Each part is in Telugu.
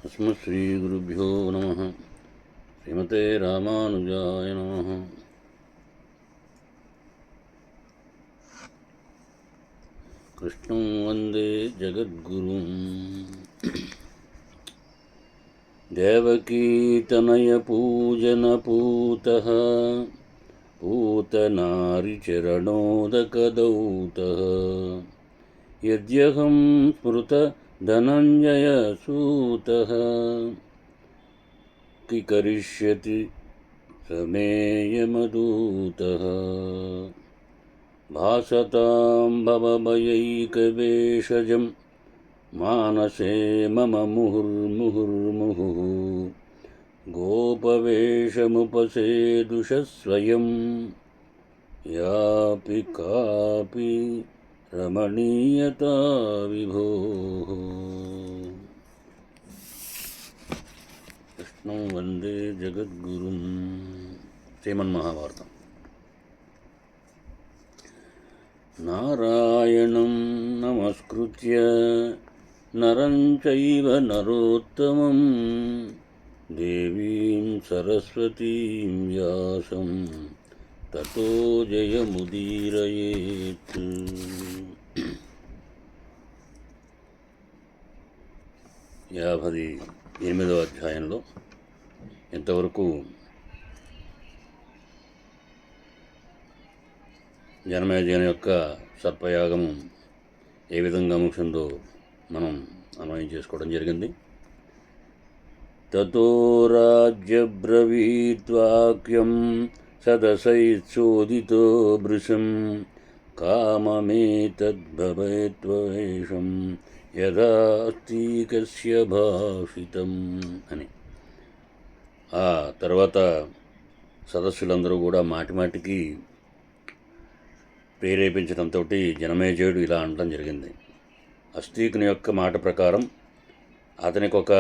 अस्मत्श्रीगुरुभ्यो नमः। श्रीमते रामानुजाय नमः। कृष्णं वन्दे जगद्गुरुम्। देवकीतनयपूजनपूतः पूतनारिचरणोदकदौतः यद्यहं स्मृतधनञ्जयसूतः किकरिष्यति समेयमदूतः भासतां भवभयैकवेशजं मानसे मम मुहुर्मुहुर्मुहुः गोपवेशमुपसेदुषः स्वयं यापि कापि रमणीयता विभोः। कृष्णं वन्दे जगद्गुरुं। श्रीमन्महाभारतम्। नारायणं नमस्कृत्य नरं चैव नरोत्तमं देवीं सरस्वतीं व्यासं ततो जयमुदीरयेत्। 58వ అధ్యాయంలో ఇంతవరకు జనమేజయుని యొక్క సర్పయాగము ఏ విధంగా ముగిసిందో మనం అన్వయం చేసుకోవడం జరిగింది. తతో రాజ్యబ్రవీద్వాక్యం సదసైచ్చోదితో భృశం కామమేతద్భవేత్వేషం యదాస్తికస్య భాషితం అని. ఆ తర్వాత సదస్సులందరూ కూడా మాటిమాటికి ప్రేరేపించడంతో జనమేజయుడు ఇలా అనడం జరిగింది. అస్తికుని యొక్క మాట ప్రకారం అతనికి ఒక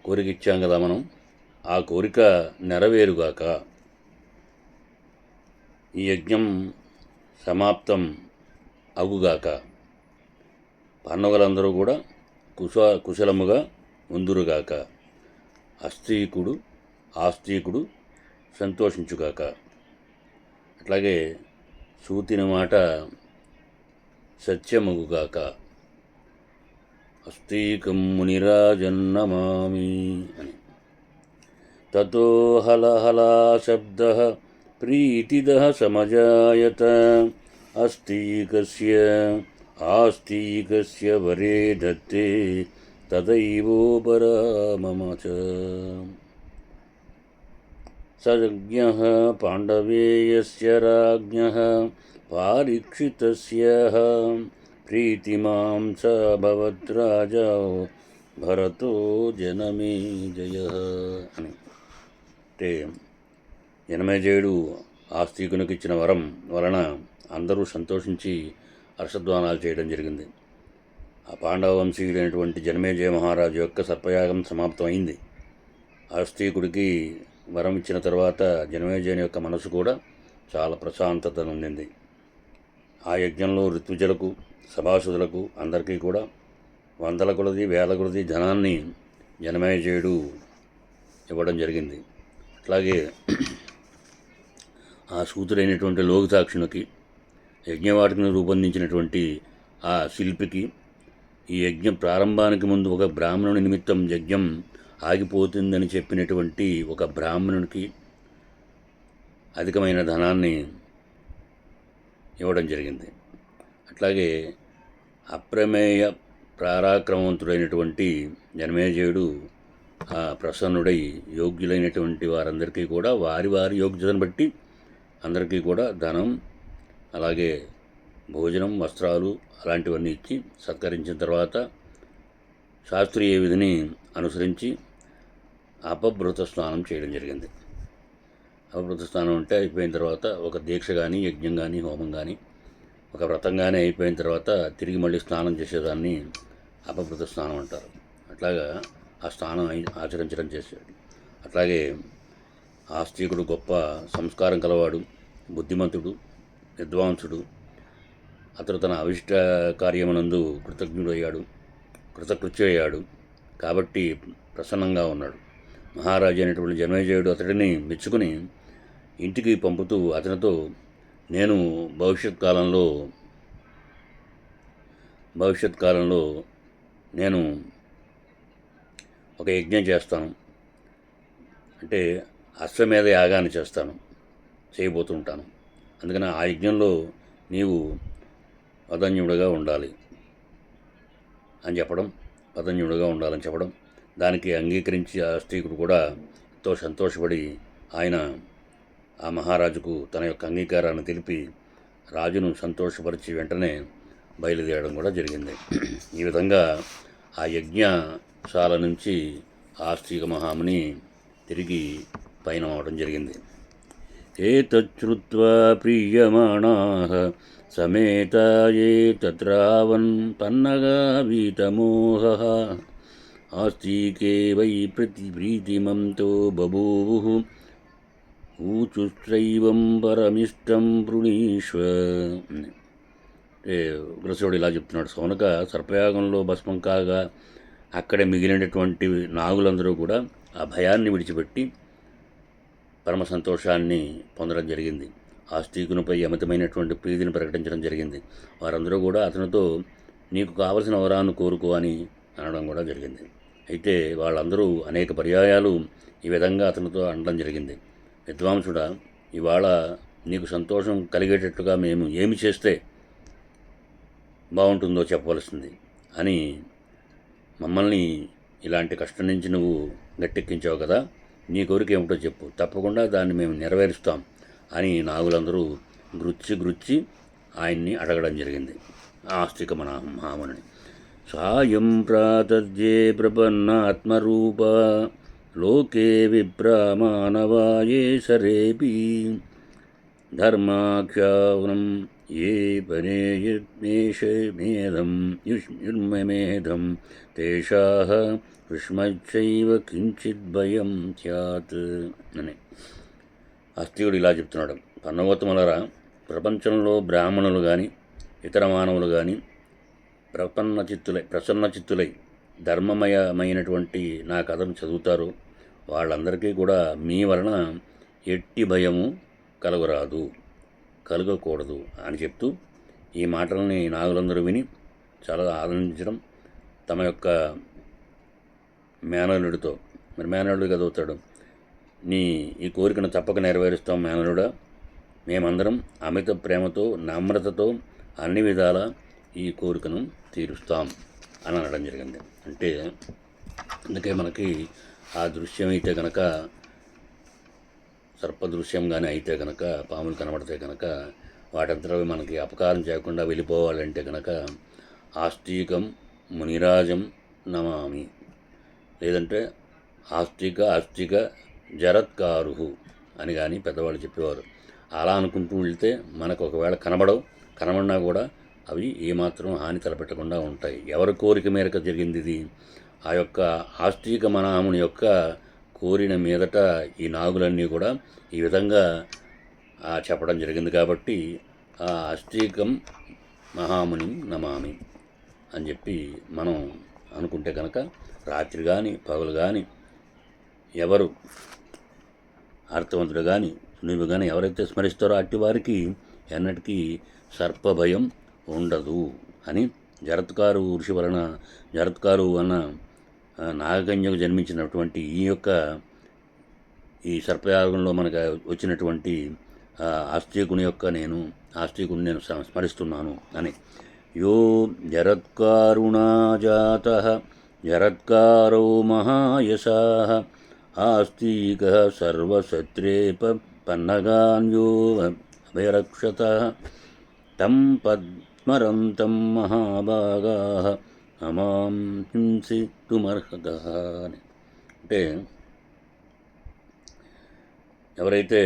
కోరిక ఇచ్చాం కదా మనం, ఆ కోరిక నెరవేరుగాక, ఈ యజ్ఞం సమాప్తం అగుగాక, పండగలందరూ కూడా కుశలముగా ఉందురుగాక, ఆస్తికుడు సంతోషించుగాక. అట్లాగే సూతిని మాట సత్యమగుగాక. అస్తికం మునిరాజన్నమామి అని. తతో హలహలా శబ్దః ప్రీతిదః సమజాయత ఆస్తికస్య వరే దత్తే తదైవోపరామమ చ. సజ్ఞః పాండవేయస్య రాజ్ఞః పారీక్షితస్య ప్రీతిమాం స భవద్రాజా భరతో జనమేజయః అని. అంటే జనమేజయుడు ఆస్తికునికి ఇచ్చిన వరం వలన అందరూ సంతోషించి హర్షధ్వానాలు చేయడం జరిగింది. ఆ పాండవ వంశీయుడైనటువంటి జనమేజయ మహారాజు యొక్క సర్పయాగం సమాప్తమైంది. ఆస్తికుడికి వరం ఇచ్చిన తర్వాత జనమేజయుని యొక్క మనసు కూడా చాలా ప్రశాంతత నొందింది. ఆ యజ్ఞంలో ఋత్విజులకు, సభాసదులకు అందరికీ కూడా వందల కొలది వేల కొలది ధనాన్ని జనమేజయుడు ఇవ్వడం జరిగింది. అట్లాగే ఆ సూతుడైనటువంటి లోకసాక్షునికి, యజ్ఞవాటిని రూపొందించినటువంటి ఆ శిల్పికి, ఈ యజ్ఞం ప్రారంభానికి ముందు ఒక బ్రాహ్మణుని నిమిత్తం యజ్ఞం ఆగిపోతుందని చెప్పినటువంటి ఒక బ్రాహ్మణునికి అధికమైన ధనాన్ని ఇవ్వడం జరిగింది. అట్లాగే అప్రమేయ పరాక్రమవంతుడైనటువంటి జనమేజయుడు ప్రసన్నుడై యోగ్యులైనటువంటి వారందరికీ కూడా వారి వారి యోగ్యతను బట్టి అందరికీ కూడా ధనం, అలాగే భోజనం, వస్త్రాలు అలాంటివన్నీ ఇచ్చి సత్కరించిన తర్వాత శాస్త్రీయ విధిని అనుసరించి అపభృత స్నానం చేయడం జరిగింది. అపభృత స్నానం అంటే అయిపోయిన తర్వాత ఒక దీక్ష కానీ, యజ్ఞం కానీ, హోమం కానీ, ఒక వ్రతం కానీ అయిపోయిన తర్వాత తిరిగి మళ్ళీ స్నానం చేసేదాన్ని అపభృత స్నానం అంటారు. అట్లాగా ఆ స్నానం ఆచరించడం చేశాడు. అట్లాగే ఆస్తికుడు గొప్ప సంస్కారం కలవాడు, బుద్ధిమంతుడు, విద్వాంసుడు. అతడు తన అవిష్ట కార్యమునందు కృతకృత్యుడయ్యాడు. కాబట్టి ప్రసన్నంగా ఉన్నాడు. మహారాజు అయినటువంటి జనమేజయుడు అతడిని మెచ్చుకుని ఇంటికి పంపుతూ అతనితో, నేను భవిష్యత్ కాలంలో నేను ఒక యజ్ఞం చేస్తాను, అంటే అశ్వమేధ యాగాన్ని చేయబోతుంటాను. అందుకని ఆ యజ్ఞంలో నీవు పదన్యుడిగా ఉండాలని చెప్పడం, దానికి అంగీకరించి ఆ స్త్రీకుడు కూడా ఎంతో సంతోషపడి ఆయన ఆ మహారాజుకు తన యొక్క అంగీకారాన్ని తెలిపి రాజును సంతోషపరిచి వెంటనే బయలుదేరడం కూడా జరిగింది. ఈ విధంగా ఆ యజ్ఞశాల నుంచి ఆస్తిక మహాముని తిరిగి పయనం అవడం జరిగింది. ఏతచ్చుత్వా ప్రీయమాణాః సమేతా యే తత్రావన్ పన్నగా వీతమోహః ఆస్తికే వై ప్రీతిమంతో బభూవుః ఊచుశ్చైవం పరమిష్టం వృణీష్వ. ఉగ్రశివుడు ఇలా చెప్తున్నాడు. సౌనక సర్పయాగంలో భస్మం కాగా అక్కడే మిగిలినటువంటి నాగులందరూ కూడా ఆ భయాన్ని విడిచిపెట్టి పరమ సంతోషాన్ని పొందడం జరిగింది. ఆస్తికునిపై అమితమైనటువంటి ప్రీతిని ప్రకటించడం జరిగింది. వారందరూ కూడా అతనితో నీకు కావలసిన వరాన్ని కోరుకో అని అనడం కూడా జరిగింది. అయితే వాళ్ళందరూ అనేక పర్యాయాలు ఈ విధంగా అతనితో అనడం జరిగింది. విద్వాంసుడా, ఇవాళ నీకు సంతోషం కలిగేటట్లుగా మేము ఏమి చేస్తే బాగుంటుందో చెప్పవలసింది అని మమ్మల్ని ఇలాంటి కష్టం నుంచి నువ్వు గట్టెక్కించావు కదా, నీ కోరిక ఏమిటో చెప్పు, తప్పకుండా దాన్ని మేము నెరవేరుస్తాం అని నాగులందరూ గ్రుచ్చి ఆయన్ని అడగడం జరిగింది ఆస్తిక మహాముని. సాయం ప్రాతద్యే ప్రపన్నాత్మరూప లోకే విప్రమానవాయే సరేపి ధర్మాఖ్యానం ఏ పనేయమేధం యుష్మేధం తేషాః విస్మచ్చైవ కించిత్ భయం స్యాత్ అని ఆస్తికుడు ఇలా చెప్తున్నాడు. పన్నవోత్తములరా, ప్రపంచంలో బ్రాహ్మణులు కానీ ఇతర మానవులు కానీ ప్రసన్న చిత్తులై ధర్మమయమైనటువంటి నా కథను చదువుతారు. వాళ్ళందరికీ కూడా మీ వలన ఎట్టి భయము కలగకూడదు అని చెప్తూ ఈ మాటలని నాగులందరూ విని చాలా ఆనందించడం, తమ యొక్క మేనల్లుడితో, మరి మేనల్లుడు చదువుతాడు, ఈ కోరికను తప్పక నెరవేరుస్తాం మేనలుడా, మేమందరం అమిత ప్రేమతో నమ్రతతో అన్ని విధాల ఈ కోరికను తీరుస్తాం అని అనడం జరిగింది. అంటే అందుకే మనకి ఆ దృశ్యం అయితే కనుక, సర్పదృశ్యం కానీ అయితే కనుక, పాములు కనబడితే కనుక వాటంతలో మనకి అపకారం చేయకుండా వెళ్ళిపోవాలంటే కనుక ఆస్తికం మునిరాజం నమామి, లేదంటే ఆస్తిక జరత్కారు అని కానీ పెద్దవాళ్ళు చెప్పేవారు. అలా అనుకుంటూ వెళ్తే మనకు ఒకవేళ కనబడినా కూడా అవి ఏమాత్రం హాని తలపెట్టకుండా ఉంటాయి. ఎవరి కోరిక మేరకు జరిగింది ఇది? ఆ యొక్క ఆస్తిక మహాముని యొక్క కోరిన మీదట ఈ నాగులన్నీ కూడా ఈ విధంగా చెప్పడం జరిగింది. కాబట్టి ఆ ఆస్తికం మహాముని నమామి అని చెప్పి మనం అనుకుంటే కనుక రాత్రి కానీ పగలు కానీ ఎవరు అర్థవంతుడు కానీ సునివి కానీ ఎవరైతే స్మరిస్తారో అట్టి వారికి ఎన్నటికీ సర్పభయం ఉండదు అని జరత్కారు ఋషి వలన, జరత్కారు అన్న నాగకన్యకు జన్మించినటువంటి ఈ సర్పయాగంలో మనకు వచ్చినటువంటి ఆస్తికుని నేను స్మరిస్తున్నాను అని. యో జరత్కారుణా జాతః జరత్కారో మహాయశాః ఆస్తికః సర్వశత్రే పన్నగాన్యో అభయరక్షతః తం పద్మరంతం మహాభాగాః అమాం హింసితుమర్హతః అని. అంటే ఎవరైతే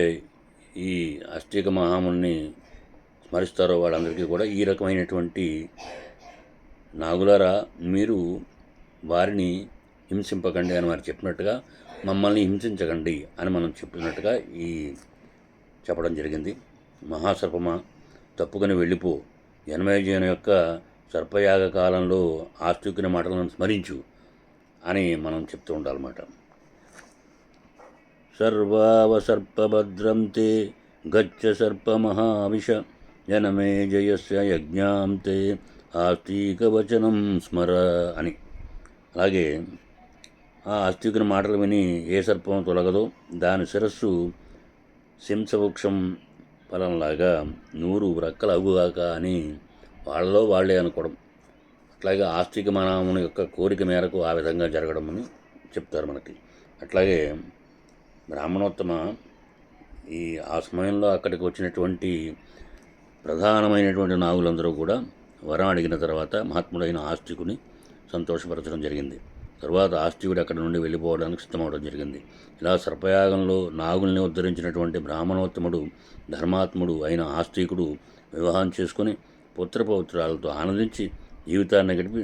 ఈ ఆస్తిక మహాముని స్మరిస్తారో వాళ్ళందరికీ కూడా ఈ రకమైనటువంటి నాగులారా, మీరు వారిని హింసింపకండి అని వారు చెప్పినట్టుగా మమ్మల్ని హింసించకండి అని మనం చెప్పినట్టుగా చెప్పడం జరిగింది. మహాసర్పమా, తప్పుకొని వెళ్ళిపో, జనమేజయుని యొక్క సర్పయాగ కాలంలో ఆస్తికుని మాటలను స్మరించు, అని మనం చెప్తూ ఉండాలన్నమాట. సర్వావసర్పభద్రం తే గచ్చ సర్పమహావిష జనమే జయస్య యజ్ఞాం తే ఆస్తికవచనం స్మర అని. అలాగే ఆ ఆస్తికుని మాటలు విని ఏ సర్పం తొలగదో దాని శిరస్సు సింసవృక్షం ఫలంలాగా 100 రెక్కలు అగుగాక అని వాళ్ళలో వాళ్ళే అనుకోవడం. అట్లాగే ఆస్తిక మానవుని యొక్క కోరిక మేరకు ఆ విధంగా జరగడం అని చెప్తారు మనకి. అట్లాగే బ్రాహ్మణోత్తమ ఆ సమయంలో అక్కడికి వచ్చినటువంటి ప్రధానమైనటువంటి నాగులందరూ కూడా వరం అడిగిన తర్వాత మహాత్ముడైన ఆస్తికుని సంతోషపరచడం జరిగింది. తర్వాత ఆస్తికుడు అక్కడి నుండి వెళ్ళిపోవడానికి సిద్ధమవడం జరిగింది. ఇలా సర్పయాగంలో నాగుల్ని ఉద్ధరించినటువంటి బ్రాహ్మణోత్తముడు ధర్మాత్ముడు అయిన ఆస్తికుడు వివాహం చేసుకుని పుత్రపౌత్రాలతో ఆనందించి జీవితాన్ని గడిపి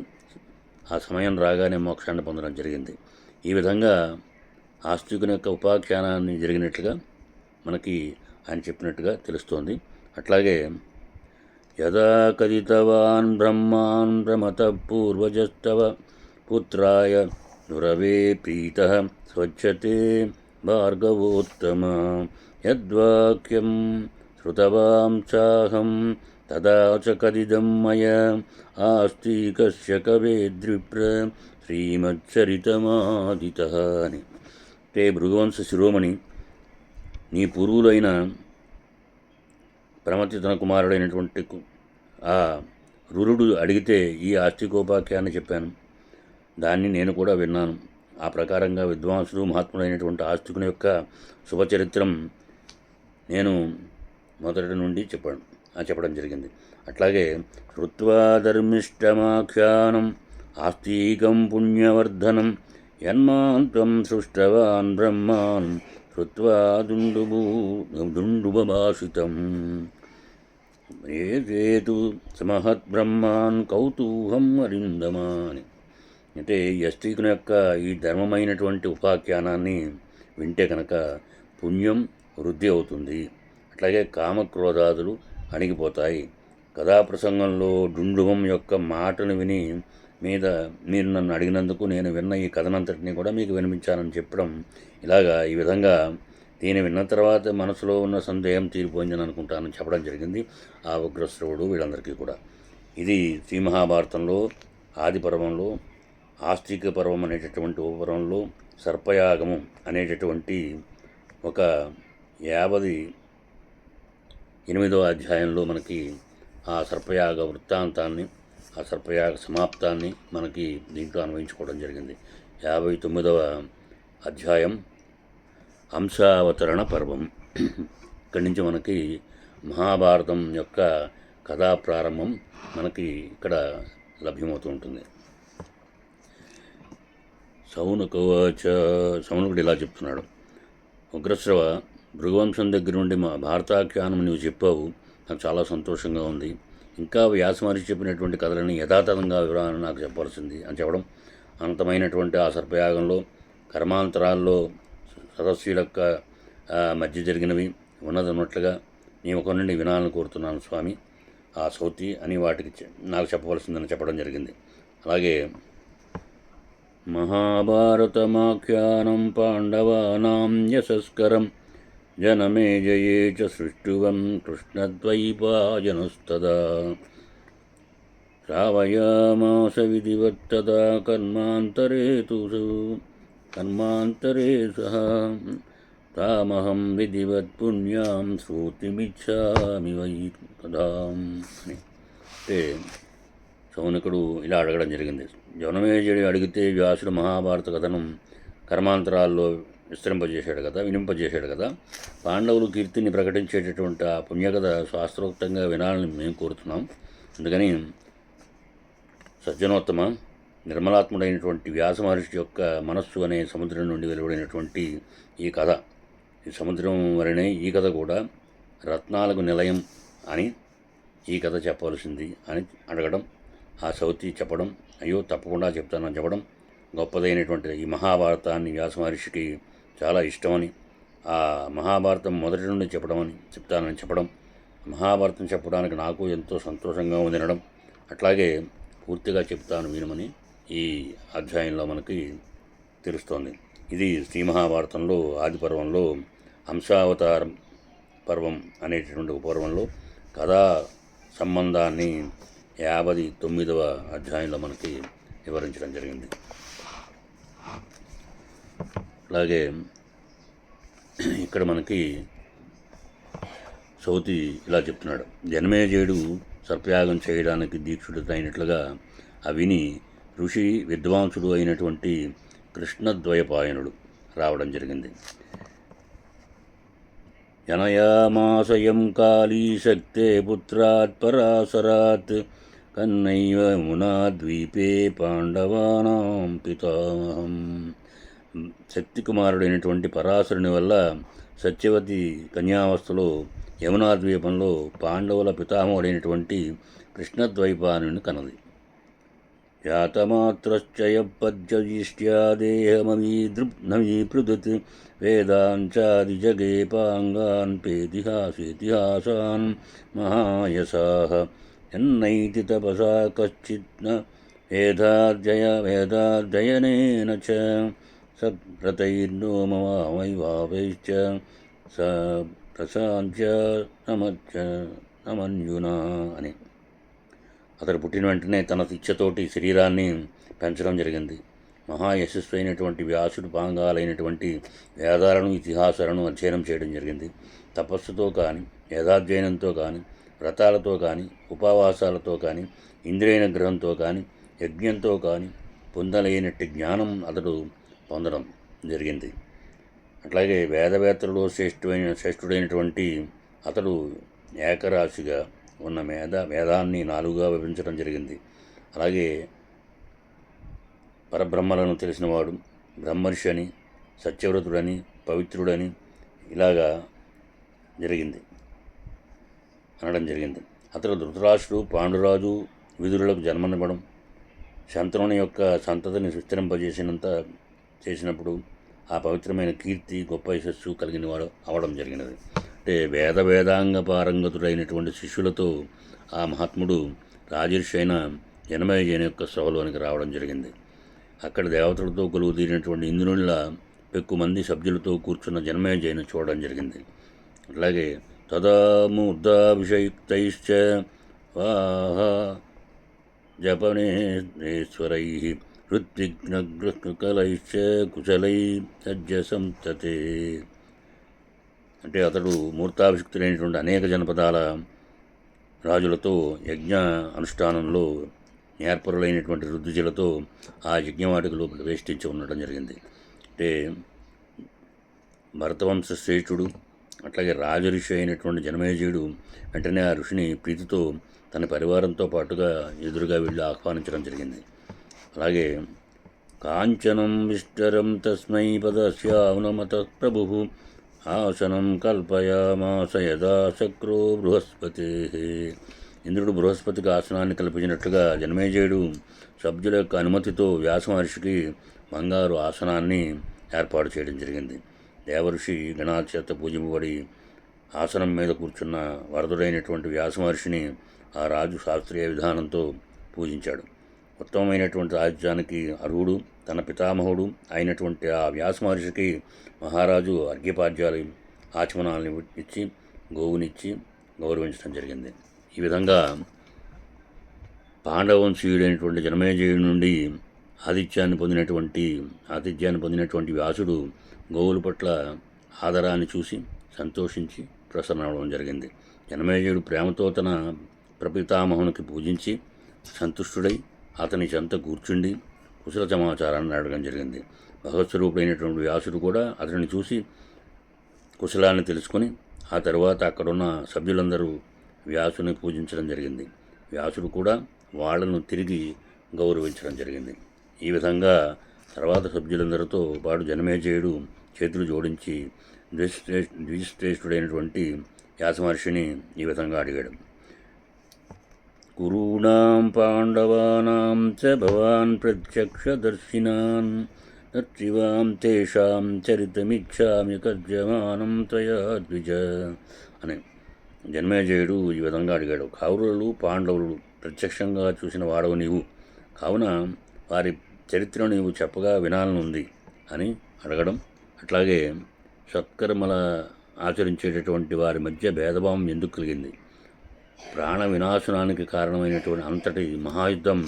ఆ సమయం రాగానే మోక్షాన్ని పొందడం జరిగింది. ఈ విధంగా ఆస్తికుని యొక్క ఉపాఖ్యానాన్ని జరిగినట్లుగా మనకి ఆయన చెప్పినట్టుగా తెలుస్తోంది. అట్లాగే యదా కథితవాన్ బ్రహ్మాన్ భ్రమత పూర్వజస్తవ పుత్రాయ నురవే ప్రీతః స్వచ్ఛతే భార్గవోత్తమ యద్వాక్యం శ్రుతవాంసాహం తదా చ కదిదం మయా ఆస్తికస్య కవేద్విప్ర శ్రీమచ్చరితమాదితః అని. అంటే భృగువంశ శిరోమణి, నీ పూర్వులైన ప్రమతి తన కుమారుడైనటువంటి ఆ రురుడు అడిగితే ఈ ఆస్తికోపాఖ్యాన్ని చెప్పాను. దాన్ని నేను కూడా విన్నాను. ఆ ప్రకారంగా విద్వాంసుడు మహాత్ముడైనటువంటి ఆస్తికుని యొక్క శుభచరిత్రం నేను మొదటి నుండి చెప్పడం జరిగింది. అట్లాగే శ్రుత్వా ధర్మిష్టమాఖ్యానం ఆస్తికం పుణ్యవర్ధనం యన్మాంతం సృష్టవాన్ బ్రహ్మాన్ శ్రుత్వా దుండుభాషితం ఏతు సమహద్బ్రహ్మాన్ కౌతూహం అరిందమాని. అంటే యస్తికుని యొక్క ఈ ధర్మమైనటువంటి ఉపాఖ్యానాన్ని వింటే కనుక పుణ్యం వృద్ధి అవుతుంది. అట్లాగే కామక్రోధాదులు అణిగిపోతాయి. కథాప్రసంగంలో డుండుభం యొక్క మాటను విని మీరు నన్ను అడిగినందుకు నేను విన్న ఈ కథనంతటిని కూడా మీకు వినిపించానని చెప్పడం. ఈ విధంగా దీన్ని విన్న తర్వాత మనసులో ఉన్న సందేహం తీరిపోయిందని అనుకుంటానని చెప్పడం జరిగింది ఆ ఉగ్రశ్రవుడు వీళ్ళందరికీ కూడా. ఇది శ్రీ మహాభారతంలో ఆది పర్వంలో ఆస్తిక పర్వం అనేటటువంటి ఉపపర్వంలో సర్పయాగము అనేటటువంటి ఒక 58వ అధ్యాయంలో మనకి ఆ సర్పయాగ వృత్తాంతాన్ని, ఆ సర్పయాగ సమాప్తాన్ని మనకి దీంట్లో అన్వయించుకోవడం జరిగింది. 59వ అధ్యాయం అంశావతరణ పర్వం. ఇక్కడి నుంచి మనకి మహాభారతం యొక్క కథా ప్రారంభం మనకి ఇక్కడ లభ్యమవుతూ ఉంటుంది. సౌనకుడు ఇలా చెప్తున్నాడు: ఉగ్రశ్రవ, భృగువంశం దగ్గర నుండి మా భారతాఖ్యానం నువ్వు చెప్పావు, నాకు చాలా సంతోషంగా ఉంది. ఇంకా వ్యాసమహర్షి చెప్పినటువంటి కథలని యథాతథంగా వివరాలను నాకు చెప్పాల్సింది అని చెప్పడం. అనంతమైనటువంటి ఆ సర్పయాగంలో కర్మాంతరాల్లో సదస్సుల యొక్క మధ్య జరిగినవి ఉన్నదన్నట్లుగా నీ ముఖం నుండి వినాలని కోరుతున్నాను స్వామి ఆ సౌతి అని వాటికి నాకు చెప్పవలసిందని చెప్పడం జరిగింది. అలాగే మహాభారతమాఖ్యానం పాండవానాం యశస్కరం జనమేజయే చ సృష్టువం కృష్ణద్వైపాయనస్తదా శ్రావయామాస విధివత్తదా కర్మాంతరే సహ తామహం విధివత్ పుణ్యాం శ్రోతిమిచ్చామి వై తదాం అని. అంటే సౌనకుడు ఇలా అడగడం జరిగింది. జనమేజయుడు అడిగితే వ్యాసుడు మహాభారత కథనం కర్మాంతరాల్లో వినింపజేశాడు కదా. పాండవులు కీర్తిని ప్రకటించేటటువంటి ఆ పుణ్యకథ శాస్త్రోక్తంగా వినాలని మేము కోరుతున్నాం. అందుకని సజ్జనోత్తమ, నిర్మలాత్ముడైనటువంటి వ్యాసమహర్షి యొక్క మనస్సు అనే సముద్రం నుండి వెలువడినటువంటి ఈ కథ, ఈ సముద్రం వలనే ఈ కథ కూడా రత్నాలకు నిలయం అని ఈ కథ చెప్పవలసింది అని అడగడం. ఆ సౌతి చెప్పడం, అయ్యో తప్పకుండా చెప్తానని చెప్పడం. గొప్పదైనటువంటి ఈ మహాభారతాన్ని వ్యాసమహర్షికి చాలా ఇష్టమని, ఆ మహాభారతం మొదటి నుండి చెప్తానని చెప్పడం, మహాభారతం చెప్పడానికి నాకు ఎంతో సంతోషంగా ఉందనడం, అట్లాగే పూర్తిగా చెప్తాను వినమని ఈ అధ్యాయంలో మనకి తెలుస్తోంది. ఇది శ్రీ మహాభారతంలో ఆది పర్వంలో హంసావతారం పర్వం అనేటటువంటి ఒక పర్వంలో కథా సంబంధాన్ని 59వ అధ్యాయంలో మనకి వివరించడం జరిగింది. అలాగే ఇక్కడ మనకి సౌతి ఇలా చెప్తున్నాడు. జనమేజయుడు సర్పయాగం చేయడానికి దీక్షుడితైనట్లుగా విని ఋషి విద్వాంసుడు అయినటువంటి కృష్ణద్వైపాయనుడు రావడం జరిగింది. జనయామాసయం కాళీ శక్తే పుత్రాత్ పరాశరాత్ కన్నైవ యమునా ద్వీపే పాండవానాం పితామహం. శక్తి కుమారుడైనటువంటి పరాశరుని వల్ల సత్యవతి కన్యావస్థలో యమునా ద్వీపంలో పాండవుల పితామహుడైనటువంటి కృష్ణద్వైపాయనుని కనది. జాతమాత్రశ్చయ పద్యయిష్ట్యా దేహమవీపృదత్ వేదాంచాది జగేపాంగాన్ పేతిహాసేతిహాసాన్ మహాయసాః ఎన్నైతి తపసా కశ్చిత్ వేదాధ్యయనేన చ సత్వ్రతైర్నోమవామైవావైశ్చ స ప్రశాంత్య నమన్యునా అని. అతడు పుట్టిన వెంటనే తన ఇచ్ఛతోటి శరీరాన్ని పెంచడం జరిగింది. మహాయశస్సు అయినటువంటి వ్యాసుడు పాంగాలైనటువంటి వేదాలను ఇతిహాసాలను అధ్యయనం చేయడం జరిగింది. తపస్సుతో కానీ వేదాధ్యయనంతో కానీ వ్రతాలతో కానీ ఉపవాసాలతో కానీ ఇంద్రియ నిగ్రహంతో కానీ యజ్ఞంతో కానీ పొందలేనట్టి జ్ఞానం అతడు పొందడం జరిగింది. అట్లాగే వేదవేత్తలలో శ్రేష్ఠుడైనటువంటి అతడు ఏకరాశిగా ఉన్న వేదాన్ని 4గా విభజించడం జరిగింది. అలాగే పరబ్రహ్మలను తెలిసినవాడు, బ్రహ్మర్షి అని, సత్యవ్రతుడని, పవిత్రుడని ఇలాగా అనడం జరిగింది. అతడు ధృతరాష్ట్రుడు, పాండురాజు, విదురులకు జన్మనివ్వడం, శంతనుని యొక్క సంతతిని చేసినప్పుడు ఆ పవిత్రమైన కీర్తి, గొప్ప యశస్సు కలిగిన వాడు అవడం జరిగినది. అంటే వేదాంగ పారంగతుడైనటువంటి శిష్యులతో ఆ మహాత్ముడు రాజర్షి అయిన జనమేజయుని యొక్క సభలోనికి రావడం జరిగింది. అక్కడ దేవతలతో కొలువు తీరినటువంటి ఇంద్రునిలా పెక్కుమంది సభ్యులతో కూర్చున్న జనమేజయుని చూడడం జరిగింది. అట్లాగే తదా మూర్ధాభిషయుక్తైశ్చ వాహ జపనేశ్వరై ఋత్విఘ్నకలైశ్చ కుశలై సజ్జ సంతతే. అంటే అతడు మూర్తాభిషిక్తులైనటువంటి అనేక జనపదాల రాజులతో యజ్ఞ అనుష్ఠానంలో నేర్పరులైనటువంటి ఋతుజులతో ఆ యజ్ఞవాటికలో ప్రవేశించి ఉండడం జరిగింది. అంటే భరతవంశ శ్రేష్ఠుడు అట్లాగే రాజఋషి అయినటువంటి జనమేజయుడు వెంటనే ఆ ఋషిని ప్రీతితో తన పరివారంతో పాటుగా ఎదురుగా వెళ్ళి ఆహ్వానించడం జరిగింది. అలాగే కాంచనం విష్టరం తస్మై పదస్యావనమత ప్రభు ఆసనం కల్పయామాస యదా శక్రో బృహస్పతే. ఇంద్రుడు బృహస్పతికి ఆసనాన్ని కల్పించినట్లుగా జనమేజయుడు సభ్యుల యొక్క అనుమతితో వ్యాస మహర్షికి బంగారు ఆసనాన్ని ఏర్పాటు చేయడం జరిగింది. దేవఋషి గణాల చేత పూజింపబడి ఆసనం మీద కూర్చున్న వరదుడైనటువంటి వ్యాస మహర్షిని ఆ రాజు శాస్త్రీయ విధానంతో పూజించాడు. ఉత్తమమైనటువంటి రాజ్యానికి అర్హుడు, తన పితామహుడు అయినటువంటి ఆ వ్యాస మహర్షికి మహారాజు అర్ఘ్యపాద్యాలు ఆచమనాలను ఇచ్చి గోవునిచ్చి గౌరవించడం జరిగింది. ఈ విధంగా పాండవంశీయుడైనటువంటి జనమేజయుడి నుండి ఆతిథ్యాన్ని పొందినటువంటి వ్యాసుడు గోవుల పట్ల ఆదరాన్ని చూసి సంతోషించి ప్రసన్నవడం జరిగింది. జనమేజయుడు ప్రేమతో తన ప్రపితామహునికి పూజించి సంతుష్టుడై అతని చెంత కూర్చుండి కుశల సమాచారాన్ని అడగడం జరిగింది. భగవత్స్వరూపుడైనటువంటి వ్యాసుడు కూడా అతనిని చూసి కుశలాన్ని తెలుసుకొని ఆ తర్వాత అక్కడున్న సభ్యులందరూ వ్యాసుని పూజించడం జరిగింది. వ్యాసుడు కూడా వాళ్లను తిరిగి గౌరవించడం జరిగింది. ఈ విధంగా తర్వాత సభ్యులందరితో పాటు జనమేజయుడు చేతులు జోడించి ద్విశ్రేష్ఠుడైనటువంటి వ్యాసమహర్షిని ఈ విధంగా అడిగాడు. కురూణాం పాండవానాం చ భవాన్ ప్రత్యక్షదర్శినాన్ తత్శివాం తేషాం చరితమిచ్చామి కర్యమానం త్వయా ద్విజ అని జనమేజయుడు ఈ విధంగా అడిగాడు. కౌరవులు పాండవులు ప్రత్యక్షంగా చూసిన వాడవు నీవు, కావున వారి చరిత్రను నీవు చెప్పగా వినాలనుంది అని అడగడం. అట్లాగే సత్కర్మల ఆచరించేటటువంటి వారి మధ్య భేదభావం ఎందుకు కలిగింది, ప్రాణ వినాశనానికి కారణమైనటువంటి అంతటి మహాయుద్ధం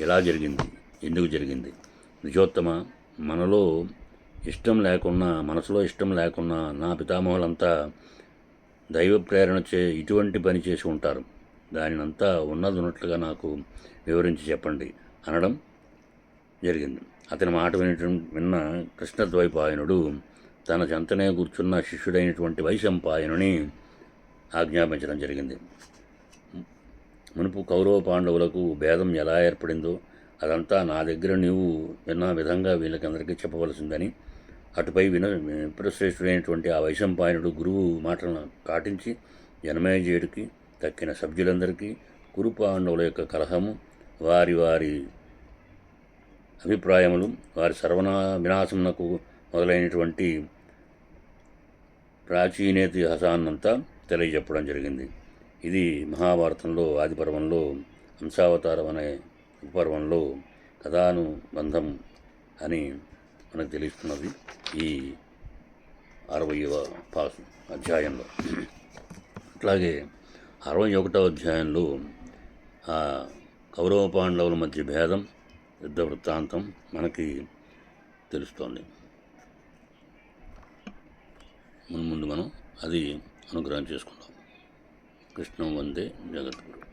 ఎలా జరిగింది, ఎందుకు జరిగింది, నిజోత్తమ మనలో మనసులో ఇష్టం లేకున్నా నా పితామహులంతా దైవ ప్రేరణచే ఇటువంటి పని చేసి ఉంటారు, దానినంతా ఉన్నట్లుగా నాకు వివరించి చెప్పండి అనడం జరిగింది. అతని మాట విన్న కృష్ణద్వైపాయనుడు తన చెంతనే కూర్చున్న శిష్యుడైనటువంటి వైశంపాయనుని ఆజ్ఞాపించడం జరిగింది. మునుపు కౌరవ పాండవులకు భేదం ఎలా ఏర్పడిందో అదంతా నా దగ్గర నీవు విన్న విధంగా వీళ్ళకందరికీ చెప్పవలసిందని, అటుపై విప్రశ్రేష్ఠుడైనటువంటి ఆ వైశంపాయనుడు గురువు మాటలను పాటించి జనమేజయుడికి తక్కిన సభ్యులందరికీ కురు పాండవుల యొక్క కలహము, వారి వారి అభిప్రాయములు, వారి వినాశమునకు మొదలైనటువంటి ప్రాచీనేతిహాసాన్నంతా తెలియజెప్పడం జరిగింది. ఇది మహాభారతంలో ఆదిపర్వంలో హంసావతారం అనే ఉపపర్వంలో కథానుబంధం అని మనకు తెలుస్తున్నది ఈ 60వ అధ్యాయంలో. అట్లాగే 61వ అధ్యాయంలో ఆ కౌరవ పాండవుల మధ్య భేదం, యుద్ధ వృత్తాంతం మనకి తెలుస్తోంది. ముందు మనం అది అనుగ్రహం చేసుకుందాం. కృష్ణం వందే జగద్గురు.